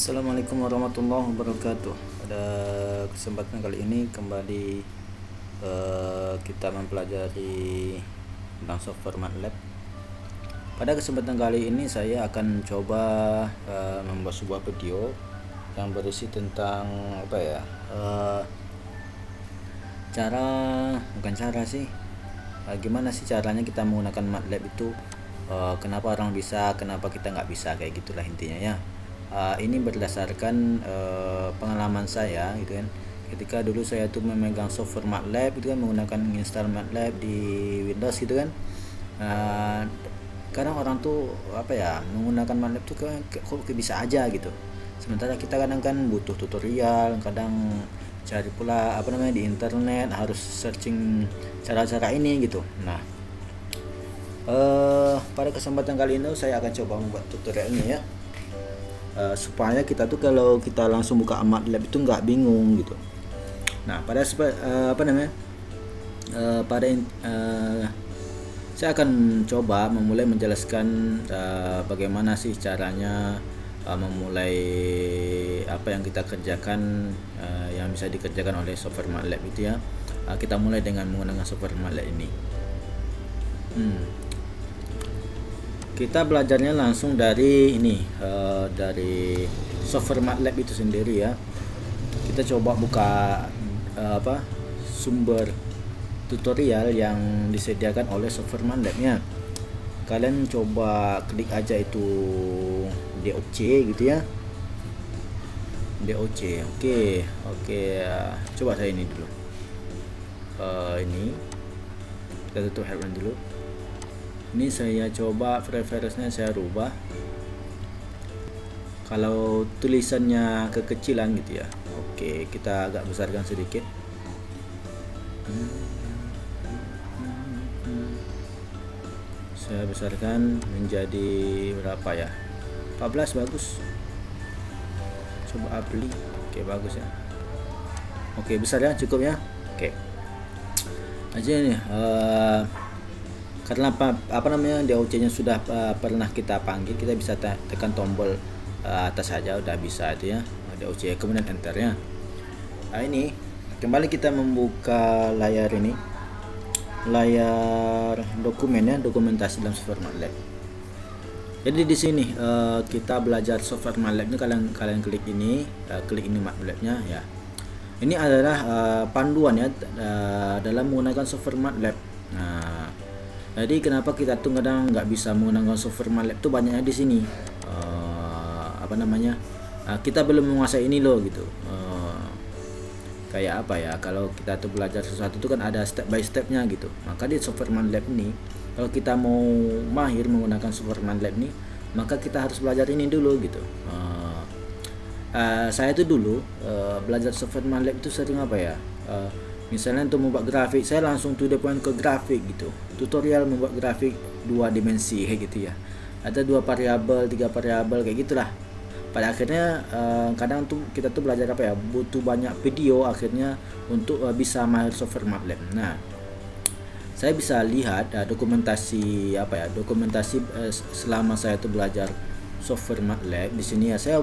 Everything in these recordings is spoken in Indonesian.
Assalamualaikum warahmatullahi wabarakatuh. Pada kesempatan kali ini kembali kita mempelajari tentang software MATLAB. Pada kesempatan kali ini saya akan coba membuat sebuah video yang berisi tentang gimana sih caranya kita menggunakan MATLAB itu. Kenapa orang bisa, kenapa kita nggak bisa, kayak gitulah intinya ya. Ini berdasarkan pengalaman saya gitu kan. Ketika dulu saya tuh memegang software MATLAB itu kan, menggunakan install MATLAB di Windows gitu kan. Kadang orang tuh menggunakan MATLAB tuh kok bisa aja gitu. Sementara kita kadang kan butuh tutorial, kadang cari pula di internet, harus searching cara-cara ini gitu. Nah, pada kesempatan kali ini saya akan coba membuat tutorial ini ya. Supaya kita tuh kalau kita langsung buka MATLAB itu nggak bingung gitu. Nah, saya akan coba memulai menjelaskan bagaimana sih caranya memulai apa yang kita kerjakan, yang bisa dikerjakan oleh software MATLAB itu ya. Kita mulai dengan menggunakan software MATLAB ini. Kita belajarnya langsung dari ini, dari software MATLAB itu sendiri ya. Kita coba buka sumber tutorial yang disediakan oleh software MATLAB-nya. Kalian coba klik aja itu DOC gitu ya. DOC. Oke. Coba saya ini dulu. Ini kita tutup helpline dulu. Ini saya coba preferensinya saya rubah. Kalau tulisannya kekecilan gitu ya. Oke, kita agak besarkan sedikit. Saya besarkan menjadi berapa ya? 14 bagus. Coba apply. Oke, bagus ya. Oke, besar ya, cukup ya. Oke. Aja nih karena DOC-nya sudah pernah kita panggil, kita bisa tekan tombol atas saja udah bisa itu ya, DOC, kemudian enter ya. Nah, ini kembali kita membuka layar ini, layar dokumen ya, dokumentasi dalam software MATLAB. Jadi di sini kita belajar software MATLAB ini, kalian klik ini MATLAB-nya ya. Ini adalah panduan ya dalam menggunakan software MATLAB. Nah, jadi kenapa kita tuh kadang nggak bisa menggunakan software MATLAB tuh banyaknya di sini. Kita belum menguasai ini loh gitu. Kayak apa ya? Kalau kita tuh belajar sesuatu tuh kan ada step by stepnya gitu. Maka di software MATLAB ini, kalau kita mau mahir menggunakan software MATLAB ini, maka kita harus belajar ini dulu gitu. Saya tuh dulu belajar software MATLAB itu sering misalnya untuk membuat grafik, saya langsung to the point ke grafik gitu. Tutorial membuat grafik 2 dimensi kayak gitu ya. Ada 2 variabel, 3 variabel kayak gitulah. Pada akhirnya kadang tuh kita tuh belajar butuh banyak video akhirnya untuk bisa mahir software MATLAB. Nah, saya bisa lihat dokumentasi selama saya tuh belajar software MATLAB di sini ya. Saya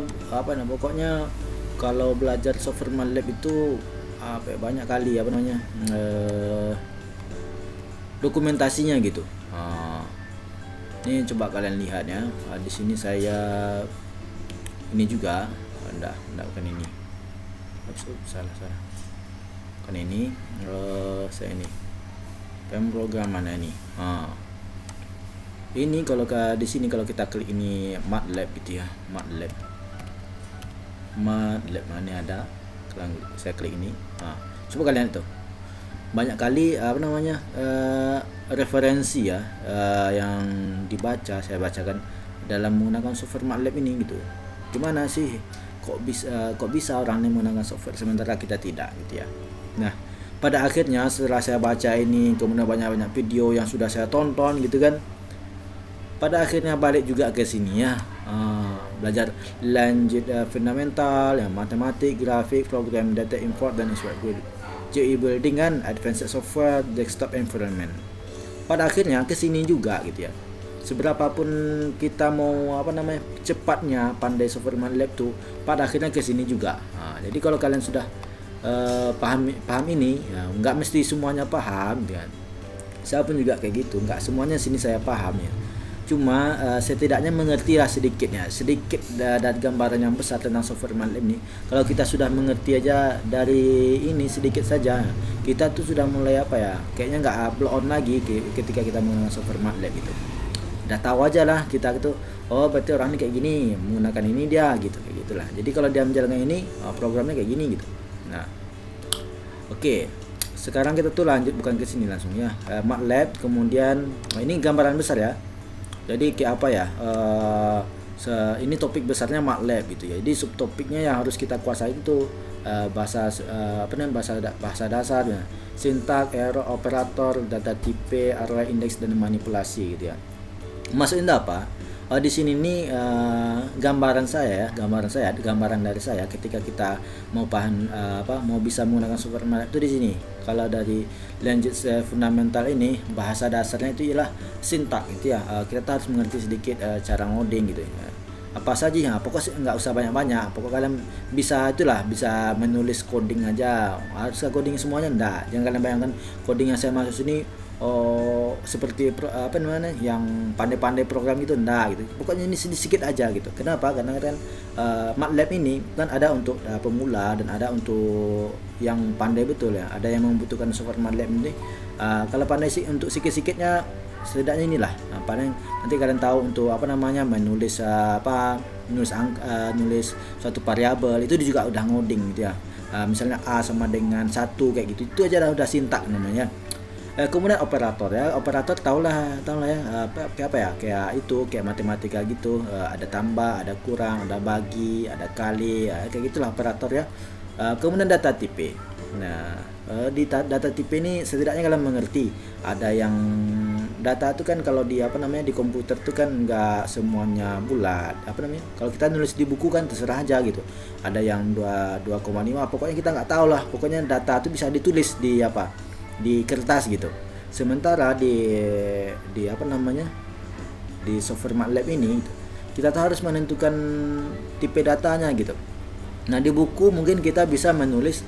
pokoknya kalau belajar software MATLAB itu banyak kali dokumentasinya gitu. Ini coba kalian lihat ya. Di sini saya ini juga enggak bukan ini. Salah. Kan ini saya ini pemrograman ini. Ini kalau di sini kalau kita klik ini MATLAB gitu ya. MATLAB mana ada? Saya klik ini. Coba kalian itu banyak kali referensi ya yang saya bacakan dalam menggunakan software MATLAB ini gitu. Gimana sih kok bisa orang ini menggunakan software sementara kita tidak gitu ya. Nah, pada akhirnya setelah saya baca ini, kemudian banyak video yang sudah saya tonton gitu kan, pada akhirnya balik juga ke sini ya. Belajar lanjut fundamental yang matematik, grafik, program, data import dan export, GUI building kan, advanced software, desktop environment. Pada akhirnya ke sini juga gitu ya. seberapapun kita mau cepatnya pandai software MATLAB tuh pada akhirnya ke sini juga. Jadi kalau kalian sudah paham ini, ya, nggak mesti semuanya paham kan. Saya pun juga kayak gitu, nggak semuanya sini saya paham ya. Cuma setidaknya mengerti lah sedikit dari gambaran yang besar tentang software MATLAB ini. Kalau kita sudah mengerti aja dari ini sedikit saja, kita tuh sudah mulai kayaknya nggak blow on lagi ketika kita menggunakan software MATLAB itu. Udah tahu aja lah kita gitu, oh berarti orang ini kayak gini menggunakan ini dia gitu, kayak gitulah. Jadi kalau dia menjalankan ini, programnya kayak gini gitu. Nah, oke. Sekarang kita tuh lanjut bukan ke sini langsung ya. MATLAB, kemudian ini gambaran besar ya. Jadi kayak apa ya? Ini topik besarnya MATLAB gitu ya. Jadi subtopiknya yang harus kita kuasai itu bahasa dasarnya, sintak, error, operator, data tipe, array index, dan manipulasi gitu ya. Maksudnya apa? Di sini nih gambaran dari saya ketika kita mau paham mau bisa menggunakan software MATLAB itu di sini. Kalau dari language fundamental ini, bahasa dasarnya itu ialah sintak gitu ya. Kita harus mengerti sedikit cara ngoding gitu ya. Apa saja ya, pokoknya nggak usah banyak-banyak. Pokoknya kalian bisa menulis coding aja. Harus coding semuanya enggak. Jangan kalian bayangkan coding yang saya masuk sini seperti yang pandai-pandai program gitu, enggak gitu. Pokoknya ini sedikit aja gitu. Kenapa? Karena kan MATLAB ini kan ada untuk pemula dan ada untuk yang pandai betul ya. Ada yang membutuhkan software MATLAB ini. Kalau pandai sih untuk sikit-sikitnya setidaknya inilah. Paling nanti kalian tahu untuk menulis nulis suatu variabel itu juga udah ngoding gitu ya. Misalnya A sama dengan 1 kayak gitu. Itu aja udah sintak namanya. Kemudian operator ya, operator tahulah ya, kayak matematika gitu, ada tambah, ada kurang, ada bagi, ada kali, kayak gitulah operator ya. Kemudian data tipe. Nah, di data tipe ini setidaknya kalian mengerti, ada yang data itu kan kalau di di komputer itu kan nggak semuanya bulat, kalau kita nulis di buku kan terserah aja gitu, ada yang 2,5, pokoknya kita nggak tahu lah, pokoknya data itu bisa ditulis di kertas gitu. Sementara di software MATLAB ini kita tuh harus menentukan tipe datanya gitu. Nah, di buku mungkin kita bisa menulis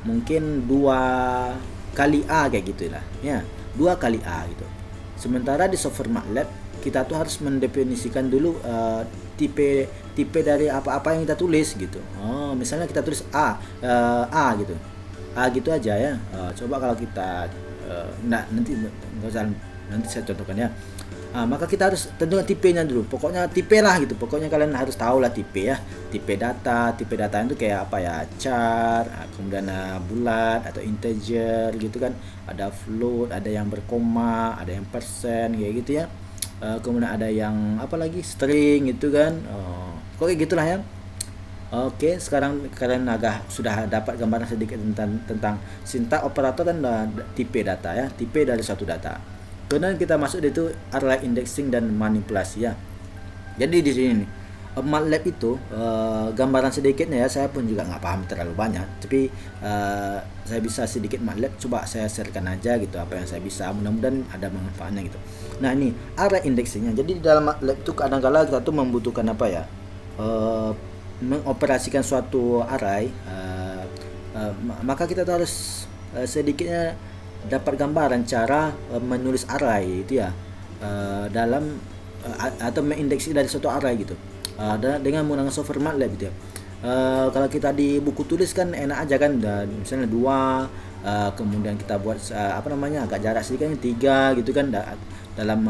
mungkin 2 kali A kayak gitulah ya, 2 kali A gitu. Sementara di software MATLAB kita tuh harus mendefinisikan dulu tipe dari apa-apa yang kita tulis gitu. Misalnya kita tulis A gitu aja ya. Coba kalau kita nanti saya contohkan ya. Maka kita harus tentukan tipenya dulu. Pokoknya tipe lah gitu. Pokoknya kalian harus tahu lah tipe ya. Tipe data itu kayak apa ya? Char, kemudian bulat atau integer gitu kan. Ada float, ada yang berkoma, ada yang persen kayak gitu ya. Kemudian ada yang string gitu kan. Pokoknya gitulah ya. Oke, sekarang kalian sudah dapat gambaran sedikit tentang sintak, operator, dan tipe data ya, tipe dari suatu data. Kemudian kita masuk itu array indexing dan manipulasi ya. Jadi di sini nih, MATLAB itu gambaran sedikitnya ya, saya pun juga nggak paham terlalu banyak, tapi saya bisa sedikit MATLAB, coba saya sharekan aja gitu apa yang saya bisa, mudah-mudahan ada manfaatnya gitu. Nah, ini array indexingnya. Jadi di dalam MATLAB itu kadang-kala kita tuh membutuhkan mengoperasikan suatu array, maka kita tuh harus sedikitnya dapat gambaran cara menulis array itu ya, dalam atau mengindeksi dari suatu array gitu, dengan menggunakan software MATLAB gitu ya. Kalau kita di buku tulis kan enak aja kan, misalnya 2, kemudian kita buat agak jarak sedikit 3 gitu kan, dalam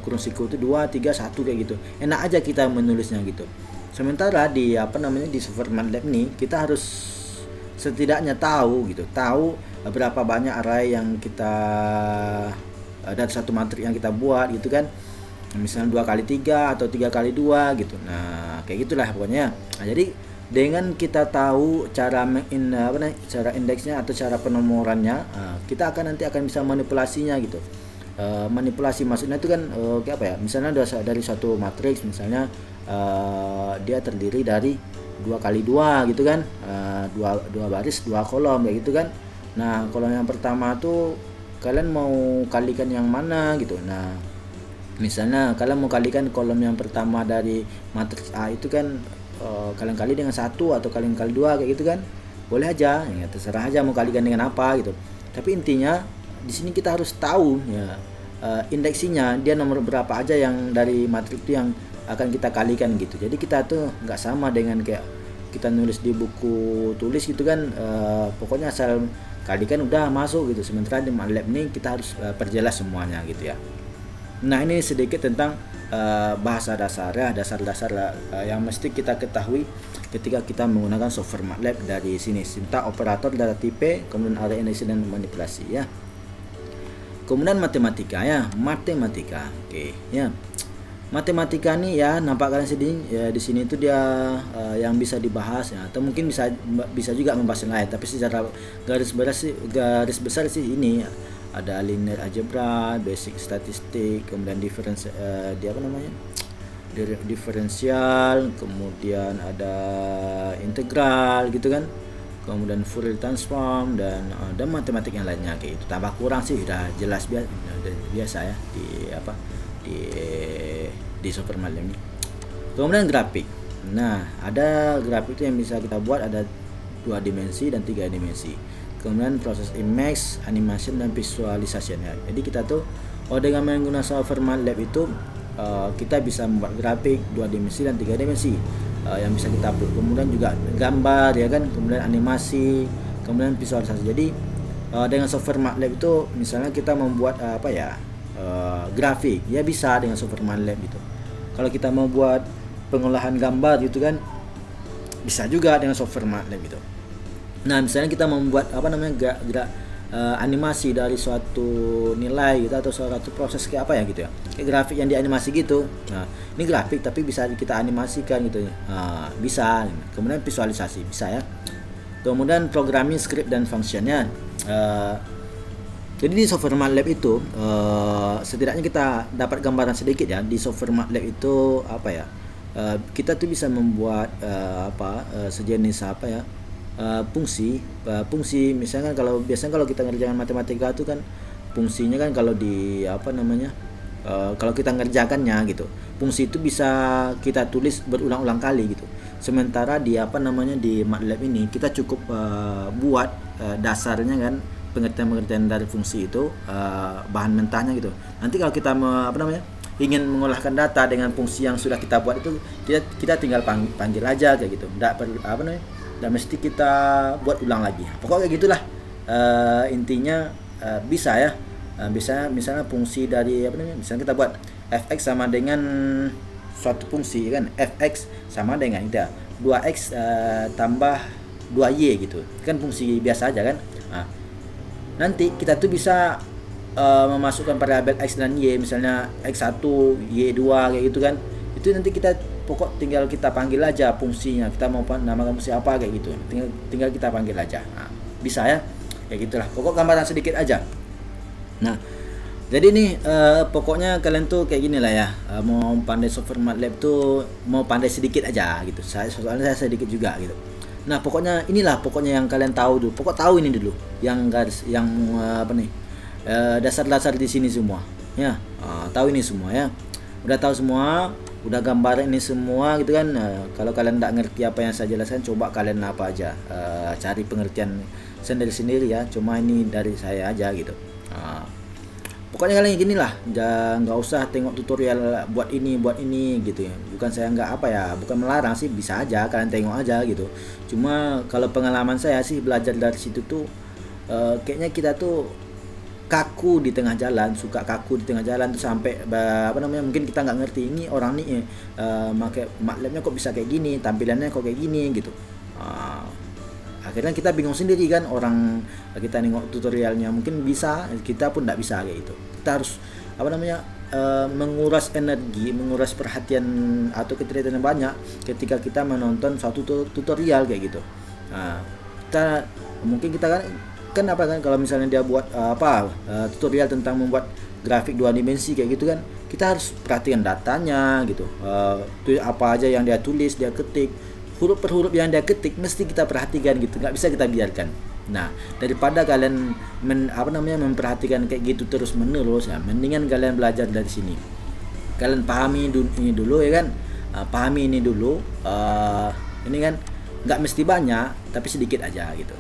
kurung siku itu 2, 3, 1 kayak gitu, enak aja kita menulisnya gitu. Sementara di di software MATLAB ini kita harus setidaknya tahu berapa banyak array yang kita dari satu matrik yang kita buat gitu kan, misalnya 2x3 atau 3x2 gitu. Nah, kayak gitulah pokoknya. Nah, jadi dengan kita tahu cara cara indeksnya atau cara penomorannya, kita nanti akan bisa manipulasinya gitu. Manipulasi maksudnya itu kan misalnya dari satu matriks, misalnya dia terdiri dari 2x2 gitu kan, 2 baris 2 kolom kayak gitu kan. Nah, kolom yang pertama tuh kalian mau kalikan yang mana gitu. Nah, misalnya kalian mau kalikan kolom yang pertama dari matriks A itu kan kalian kali dengan 1 atau kalian kali 2 kayak gitu kan, boleh aja ya, terserah aja mau kalikan dengan apa gitu. Tapi intinya di sini kita harus tahu ya indeksinya dia nomor berapa aja yang dari matriks itu yang akan kita kalikan gitu. Jadi kita tuh nggak sama dengan kayak kita nulis di buku tulis gitu kan, pokoknya asal kalikan udah masuk gitu. Sementara di MATLAB ini kita harus perjelas semuanya gitu ya. Nah, ini sedikit tentang bahasa dasar ya, dasar-dasar yang mesti kita ketahui ketika kita menggunakan software MATLAB dari sini. Sintak, operator, data tipe, kemudian area analisis dan manipulasi ya. Kemudian matematika ya, matematika. Oke, ya. Matematika nih ya, nampak kalian sedih ya, di sini itu dia yang bisa dibahas ya, atau mungkin bisa juga membahas yang lain, tapi secara garis besar sih ini ada linear algebra, basic statistik, kemudian diferensial, kemudian ada integral gitu kan, kemudian Fourier transform dan matematik yang lainnya kayak itu. Tambah kurang sih udah jelas biasa ya di software MATLAB ini. Kemudian grafik. Nah, ada grafik itu yang bisa kita buat ada 2 dimensi dan 3 dimensi. Kemudian proses image, animation dan visualization ya. Jadi kita tuh dengan menggunakan software MATLAB itu kita bisa membuat grafik 2 dimensi dan 3 dimensi yang bisa kita upload. Kemudian juga gambar ya kan, kemudian animasi, kemudian visualisasi. Jadi dengan software MATLAB itu misalnya kita membuat grafik ya bisa dengan software MATLAB gitu. Kalau kita mau buat pengolahan gambar gitu kan, bisa juga dengan software MATLAB gitu. Nah, misalnya kita membuat animasi dari suatu nilai gitu atau suatu proses kayak apa ya gitu ya, kayak grafik yang dianimasi gitu. Nah, ini grafik tapi bisa kita animasikan gitu ya. Bisa. Kemudian visualisasi bisa ya. Kemudian programming, script dan functionnya. Jadi di software MATLAB itu setidaknya kita dapat gambaran sedikit ya. Di software MATLAB itu kita tuh bisa membuat sejenis fungsi misalnya biasanya kalau kita ngerjakan matematika itu kan fungsinya kan kalau kalau kita ngerjakannya gitu, fungsi itu bisa kita tulis berulang-ulang kali gitu. Sementara di di MATLAB ini kita cukup buat dasarnya kan, pengertian dari fungsi itu bahan mentahnya gitu. Nanti kalau kita ingin mengolahkan data dengan fungsi yang sudah kita buat itu, kita tinggal panggil aja kayak gitu. Enggak perlu dan mesti kita buat ulang lagi. Pokoknya gitulah. Intinya bisa ya. Bisa misalnya fungsi dari misalnya kita buat fx sama dengan suatu fungsi kan, fx sama dengan 2x tambah 2y gitu. Kan fungsi biasa aja kan. Nah, nanti kita tuh bisa memasukkan variabel x dan y, misalnya x1, y2 kayak gitu kan. Itu nanti kita tinggal kita panggil aja fungsinya, kita mau namakan fungsi apa kayak gitu, tinggal kita panggil aja. Nah, bisa ya kayak gitulah, pokok gambaran sedikit aja. Nah, jadi nih pokoknya kalian tuh kayak gini lah ya, mau pandai software MATLAB tuh mau pandai sedikit aja gitu. Soalnya saya sedikit juga gitu. Nah, pokoknya inilah yang kalian tahu dulu, tahu ini dulu yang dasar-dasar di sini semua ya. Tahu ini semua ya, udah tahu semua, udah gambar ini semua gitu kan. Kalau kalian tidak ngerti apa yang saya jelaskan, coba kalian cari pengertian sendiri-sendiri ya. Cuma ini dari saya aja gitu. Pokoknya kalian gini lah, nggak usah tengok tutorial buat ini gitu ya. Bukan saya bukan melarang sih, bisa aja kalian tengok aja gitu. Cuma kalau pengalaman saya sih belajar dari situ tuh kayaknya kita tuh kaku di tengah jalan, tuh sampai mungkin kita nggak ngerti ini orang nih pakai MATLAB-nya kok bisa kayak gini, tampilannya kok kayak gini gitu. Akhirnya kita bingung sendiri kan, orang kita nengok tutorialnya mungkin bisa, kita pun nggak bisa kayak gitu. Kita harus menguras energi, menguras perhatian atau keterlibatan yang banyak ketika kita menonton suatu tutorial kayak gitu. Kita kalau misalnya dia buat tutorial tentang membuat grafik 2 dimensi kayak gitu kan, kita harus perhatikan datanya gitu. Apa aja yang dia tulis, dia ketik, huruf per huruf yang dia ketik mesti kita perhatikan gitu, nggak bisa kita biarkan. Nah, daripada kalian memperhatikan kayak gitu terus menerus ya, mendingan kalian belajar dari sini. Kalian pahami ini dulu ya kan. Pahami ini dulu. Ini kan nggak mesti banyak, tapi sedikit aja gitu.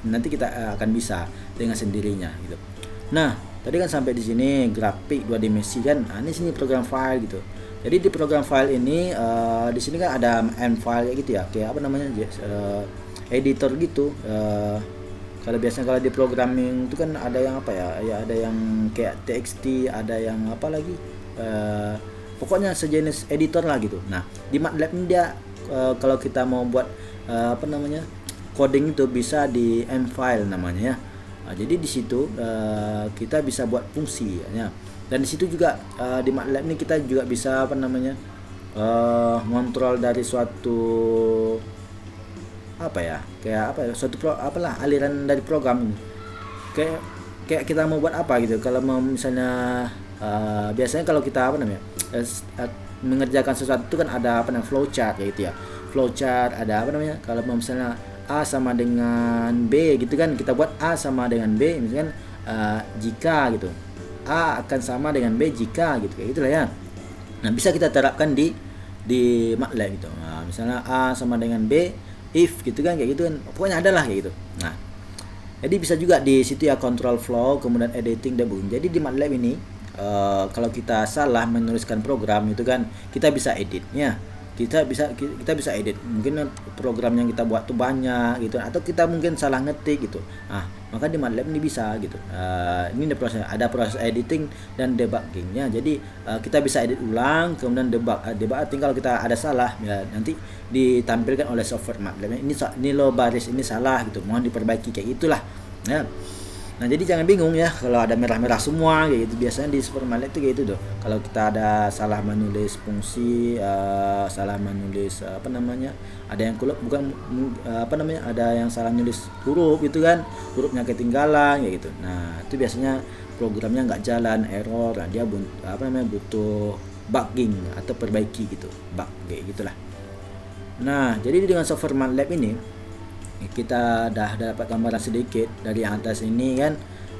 Nanti kita akan bisa dengan sendirinya gitu. Nah, tadi kan sampai di sini grafik 2 dimensi kan. Ini sini program file gitu. Jadi di program file ini di sini kan ada M file gitu ya, kayak editor gitu. Kalau biasanya kalau di programming itu kan ada yang ada yang kayak TXT, ada yang apa lagi, pokoknya sejenis editor lah gitu. Nah, di MATLAB ini dia kalau kita mau buat coding itu bisa di M file namanya ya. Jadi di situ kita bisa buat fungsi ya. Dan di situ juga di MATLAB ini kita juga bisa ngontrol dari suatu aliran dari program ini. Kayak kita mau buat apa gitu. Kalau mau misalnya biasanya kalau kita mengerjakan sesuatu itu kan ada flowchart gitu ya. Flowchart ada kalau mau misalnya A sama dengan B gitu kan, kita buat A sama dengan B misalkan jika gitu. A akan sama dengan B jika gitu, kayak gitulah ya. Nah, bisa kita terapkan di MATLAB gitu. Nah, misalnya A sama dengan B if gitu kan, kayak gitu kan. Pokoknya adalah kayak gitu. Nah, jadi bisa juga di situ ya, control flow, kemudian editing, debugging. Jadi di MATLAB ini kalau kita salah menuliskan program itu kan, kita bisa editnya. Kita bisa edit. Mungkin program yang kita buat tuh banyak gitu, atau kita mungkin salah ngetik gitu. Maka di MATLAB ini bisa gitu. Ini ada proses editing dan debuggingnya. Jadi kita bisa edit ulang, kemudian debugging kalau kita ada salah ya, nanti ditampilkan oleh software MATLAB. Ini loh baris ini salah gitu, mohon diperbaiki, kayak gitulah ya. Nah, jadi jangan bingung ya kalau ada merah-merah semua kayak gitu. Biasanya di software MATLAB itu kayak gitu tuh. Kalau kita ada salah menulis fungsi, salah menulis ada yang ada yang salah nulis huruf gitu kan, hurufnya ketinggalan kayak gitu. Nah, itu biasanya programnya nggak jalan, error. Nah, dia butuh bugging atau perbaiki gitu, bug kayak gitulah. Nah, jadi dengan software MATLAB ini kita dah dapat gambaran sedikit dari yang atas ini kan,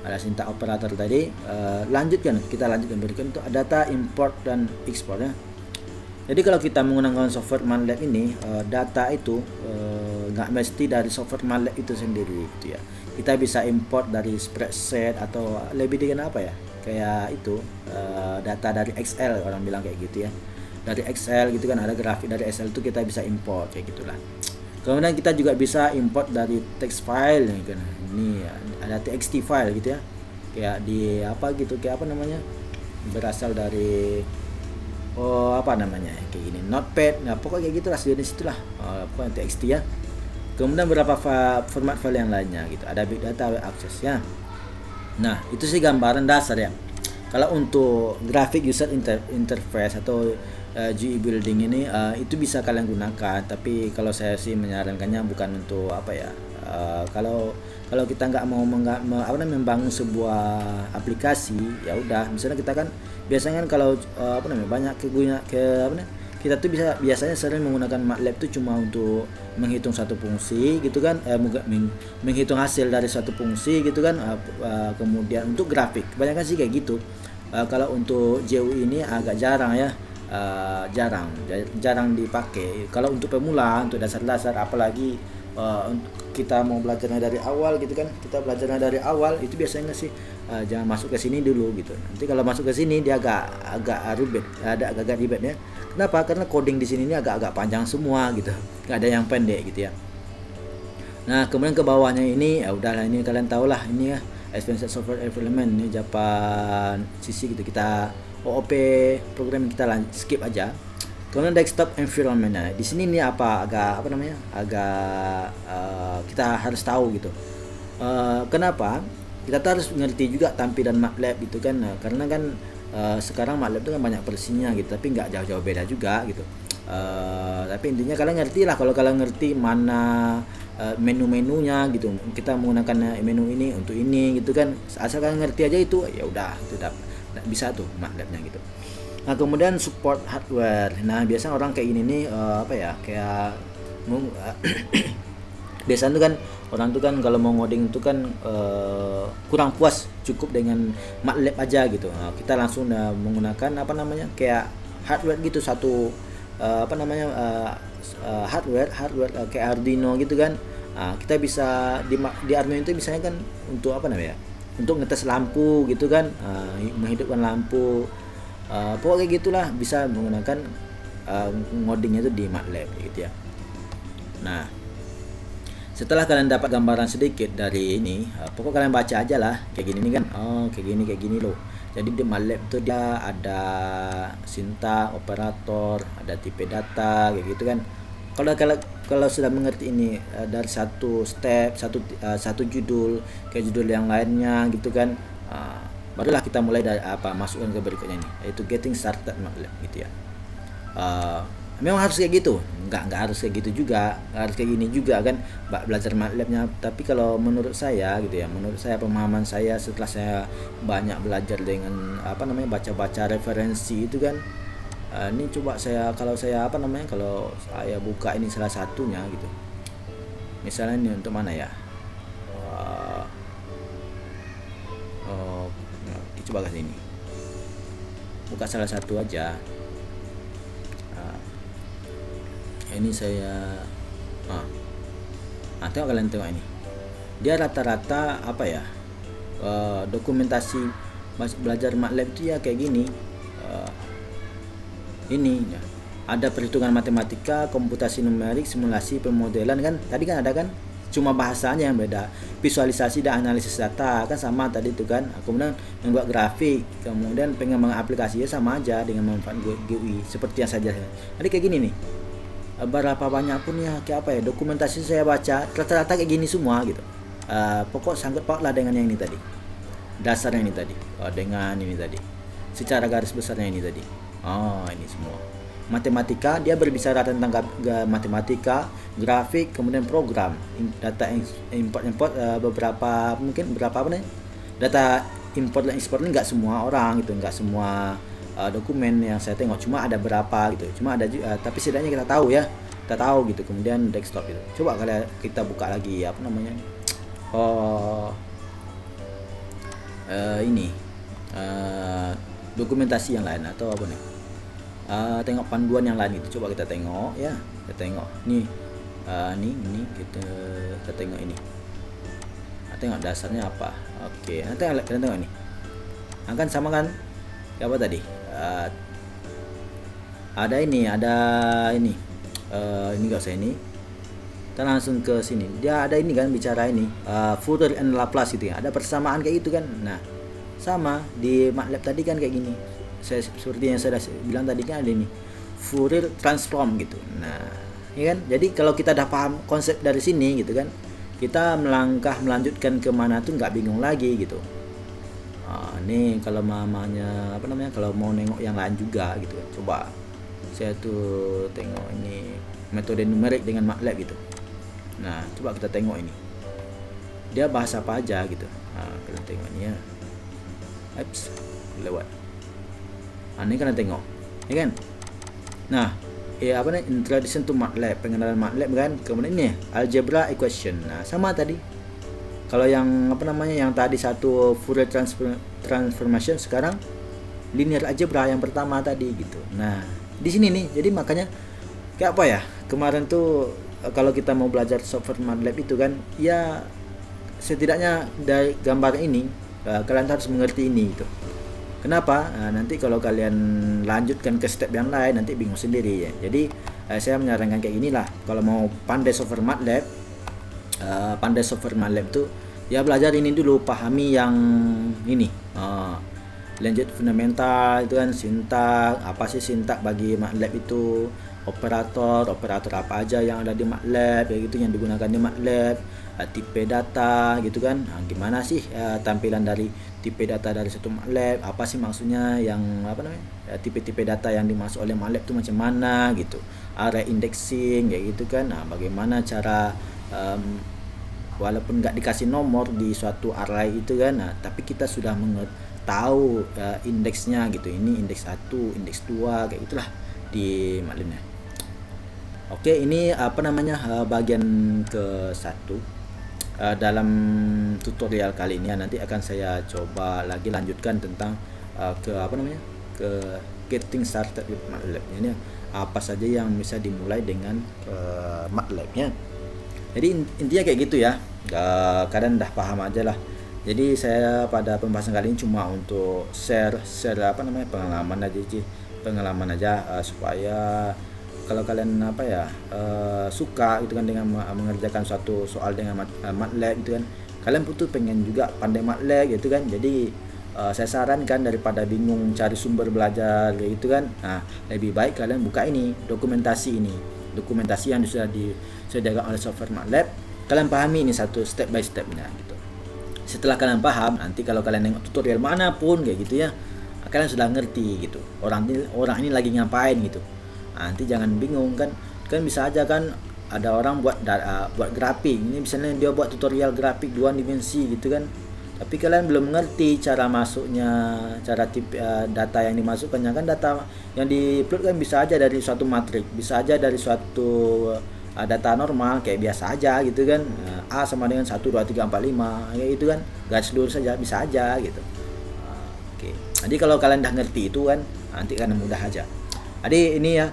ada sintak operator tadi. Kita lanjutkan berikan untuk data import dan export ya. Jadi kalau kita menggunakan software MATLAB ini, data itu nggak mesti dari software MATLAB itu sendiri gitu ya. Kita bisa import dari spreadsheet atau lebih dengan kayak itu data dari Excel, orang bilang kayak gitu ya. Dari Excel gitu kan, ada grafik dari Excel itu kita bisa import kayak gitulah. Kemudian kita juga bisa import dari text file kan. Ini ada TXT file gitu ya. Kayak berasal dari kayak gini, notepad. Nah, pokoknya kayak gitulah, sejenis itulah. Pokoknya TXT ya. Kemudian beberapa format file yang lainnya gitu. Ada big data, web access ya. Nah, itu sih gambaran dasar ya. Kalau untuk graphic user interface atau GUI building ini itu bisa kalian gunakan, tapi kalau saya sih menyarankannya bukan untuk kalau kita nggak mau membangun sebuah aplikasi, ya udah, misalnya kita kan biasanya kan kalau banyak kita tuh biasanya sering menggunakan MATLAB itu cuma untuk menghitung satu fungsi gitu kan, menghitung hasil dari suatu fungsi gitu kan, kemudian untuk grafik kebanyakan sih kayak gitu. Kalau untuk GUI ini agak jarang ya, jarang dipakai. Kalau untuk pemula, untuk dasar-dasar, apalagi kita mau belajarnya dari awal gitu kan, kita belajarnya dari awal itu biasanya sih jangan masuk ke sini dulu gitu. Nanti kalau masuk ke sini dia agak ribet ya. Kenapa? Karena coding di sini ini agak panjang semua gitu, nggak ada yang pendek gitu ya. Nah, kemudian ke bawahnya ini ya udahlah, ini kalian tahu lah, ini ya Advanced Software Environment, ini Japan CC gitu, kita OOP program kita skip aja. Kemudian desktop environment. Nah, di sini ini kita harus tahu gitu. Kenapa? Kita harus mengerti juga tampilan MATLAB itu kan. Nah, karena kan sekarang MATLAB itu kan banyak versinya gitu, tapi nggak jauh-jauh beda juga gitu. Tapi intinya kalian ngerti lah, kalau kalian ngerti mana menu-menunya gitu, kita menggunakan menu ini untuk ini gitu kan, asal kalian ngerti aja itu, ya udah itu bisa tuh MATLAB-nya gitu. Nah, kemudian support hardware. Nah, biasanya orang kayak gini nih Biasanya tuh kan orang tuh kan kalau mau ngoding itu kan kurang puas cukup dengan MATLAB aja gitu. Nah, kita langsung menggunakan apa namanya kayak hardware gitu, satu apa namanya hardware kayak Arduino gitu kan. Nah, kita bisa di Arduino itu misalnya kan untuk apa namanya, untuk ngetes lampu gitu kan, menghidupkan lampu, pokoknya gitulah, bisa menggunakan ngodingnya itu di MATLAB gitu ya. Nah, setelah kalian dapat gambaran sedikit dari ini, pokok kalian baca aja lah kayak gini nih kan. Oh, kayak gini loh. Jadi di MATLAB itu dia ada sintak, operator, ada tipe data kayak gitu kan. Kalau sudah mengerti ini dari satu step, satu judul ke judul yang lainnya gitu kan, barulah kita mulai dari masukkan ke berikutnya ini, yaitu getting started MATLAB gitu ya. Memang harus kayak gitu, nggak harus kayak gitu juga, nggak harus kayak gini juga kan belajar MATLAB-nya. Tapi kalau menurut saya gitu ya, menurut saya, pemahaman saya setelah saya banyak belajar dengan apa namanya baca-baca referensi itu kan, ini coba kalau saya buka ini salah satunya gitu, misalnya ini untuk mana ya, coba ke sini, buka salah satu aja. Ini saya tengok, kalian tengok ini, dia rata-rata apa ya, dokumentasi belajar MATLAB itu ya kayak gini. Ini ya, ada perhitungan matematika, komputasi numerik, simulasi, pemodelan kan, tadi kan ada kan, cuma bahasanya yang beda. Visualisasi dan analisis data kan sama tadi itu kan. Kemudian membuat grafik, kemudian pengembangan aplikasinya sama aja dengan manfaat GUI seperti yang saya jelaskan. Jadi kayak gini nih, berapa banyak pun ya kayak apa ya, dokumentasi saya baca rata-rata kayak gini semua gitu. Pokok sangkut paut lah dengan yang ini tadi, dasarnya ini tadi, dengan ini tadi, secara garis besarnya ini tadi. Ini semua matematika, dia berbicara tentang matematika, grafik, kemudian program, data import beberapa apa nih, data import dan ekspor ini nggak semua orang gitu, nggak semua dokumen yang saya tengok, cuma ada berapa gitu, cuma ada tapi setidaknya kita tahu gitu. Kemudian desktop gitu, coba kita buka lagi apa namanya, ini dokumentasi yang lain atau apa nih, tengok panduan yang lain itu, coba kita tengok ya, kita tengok nih, ini kita tengok ini, tengok dasarnya apa. Oke, nanti kalian tengok ini, akan sama kan apa tadi, ada ini nggak usah ini, kita langsung ke sini. Dia ada ini kan, bicara ini Fourier and Laplace gitu ya, ada persamaan kayak gitu kan. Nah, sama di MATLAB tadi kan kayak gini, seperti yang saya bilang tadi kan, ada ini Fourier transform gitu. Nah, ya kan, jadi kalau kita udah paham konsep dari sini gitu kan, kita melanjutkan kemana tuh nggak bingung lagi gitu. Nih kalau mamanya apa namanya, kalau mau nengok yang lain juga gitu, coba saya tuh tengok ini metode numerik dengan MATLAB gitu. Nah, coba kita tengok ini, dia bahas apa aja gitu. Kita tengok ini ya, lewat. Ini kalian tengok, ya kan. Nah, introduction to MATLAB, pengenalan MATLAB kan. Kemudian ini algebra equation. Nah, sama tadi. Kalau yang apa namanya, yang tadi satu Fourier transformation, sekarang linear algebra yang pertama tadi gitu. Nah, di sini nih, jadi makanya kayak apa ya, kemarin tuh kalau kita mau belajar software MATLAB itu kan, ya setidaknya dari gambar ini kalian harus mengerti ini gitu. Kenapa? Nanti kalau kalian lanjutkan ke step yang lain nanti bingung sendiri ya. Jadi saya menyarankan kayak inilah, kalau mau pandai software MATLAB tuh ya belajar ini dulu, pahami yang ini, lanjut fundamental itu kan, sintak, apa sih sintak bagi MATLAB itu, operator apa aja yang ada di MATLAB ya gitu, yang digunakan di MATLAB, tipe data gitu kan. Gimana sih tampilan dari tipe data dari satu MATLAB, apa sih maksudnya, yang apa namanya, tipe-tipe data yang dimaksud oleh MATLAB itu macam mana gitu, array indexing kayak gitu kan. Bagaimana cara walaupun nggak dikasih nomor di suatu array itu kan, tapi kita sudah tahu indeksnya gitu, ini indeks 1, indeks 2 kayak gitulah di MATLAB-nya. Oke, ini apa namanya bagian ke satu. Dalam tutorial kali ini nanti akan saya coba lagi lanjutkan tentang ke apa namanya ke getting started with MATLAB. Ini apa saja yang bisa dimulai dengan MATLAB-nya. Jadi intinya kayak gitu ya. Kalian udah paham aja lah. Jadi saya pada pembahasan kali ini cuma untuk share apa namanya pengalaman aja supaya kalau kalian apa ya suka gitu kan dengan mengerjakan suatu soal dengan MATLAB gitu kan, kalian butuh pengen juga pandai MATLAB gitu kan. Jadi saya sarankan daripada bingung cari sumber belajar kayak gitu kan, nah lebih baik kalian buka ini dokumentasi yang sudah disediakan oleh software MATLAB. Kalian pahami ini satu step by stepnya gitu. Setelah kalian paham, nanti kalau kalian nengok tutorial manapun kayak gitu ya, kalian sudah ngerti gitu orang ini lagi ngapain gitu. Nanti jangan bingung kan bisa aja kan ada orang buat grafik ini, misalnya dia buat tutorial grafik 2 dimensi gitu kan, tapi kalian belum ngerti cara masuknya, cara data yang dimasukkannya kan. Data yang di-upload kan bisa aja dari suatu matriks, bisa aja dari suatu data normal kayak biasa aja gitu kan. A sama dengan 1 2 3 4 5 kayak gitu kan, garis lurus saja bisa aja gitu. Oke. Jadi kalau kalian udah ngerti itu kan, nanti kan mudah aja. Jadi ini ya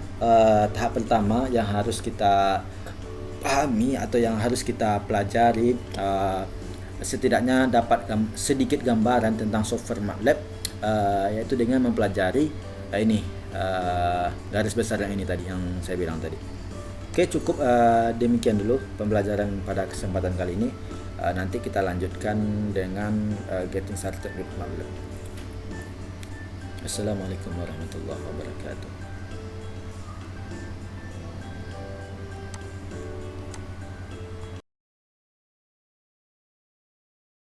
tahap pertama yang harus kita pahami atau yang harus kita pelajari, setidaknya dapat sedikit gambaran tentang software MATLAB, yaitu dengan mempelajari ini garis besar yang ini tadi yang saya bilang tadi. Oke, cukup demikian dulu pembelajaran pada kesempatan kali ini. Nanti kita lanjutkan dengan getting started with MATLAB. Assalamualaikum warahmatullahi wabarakatuh.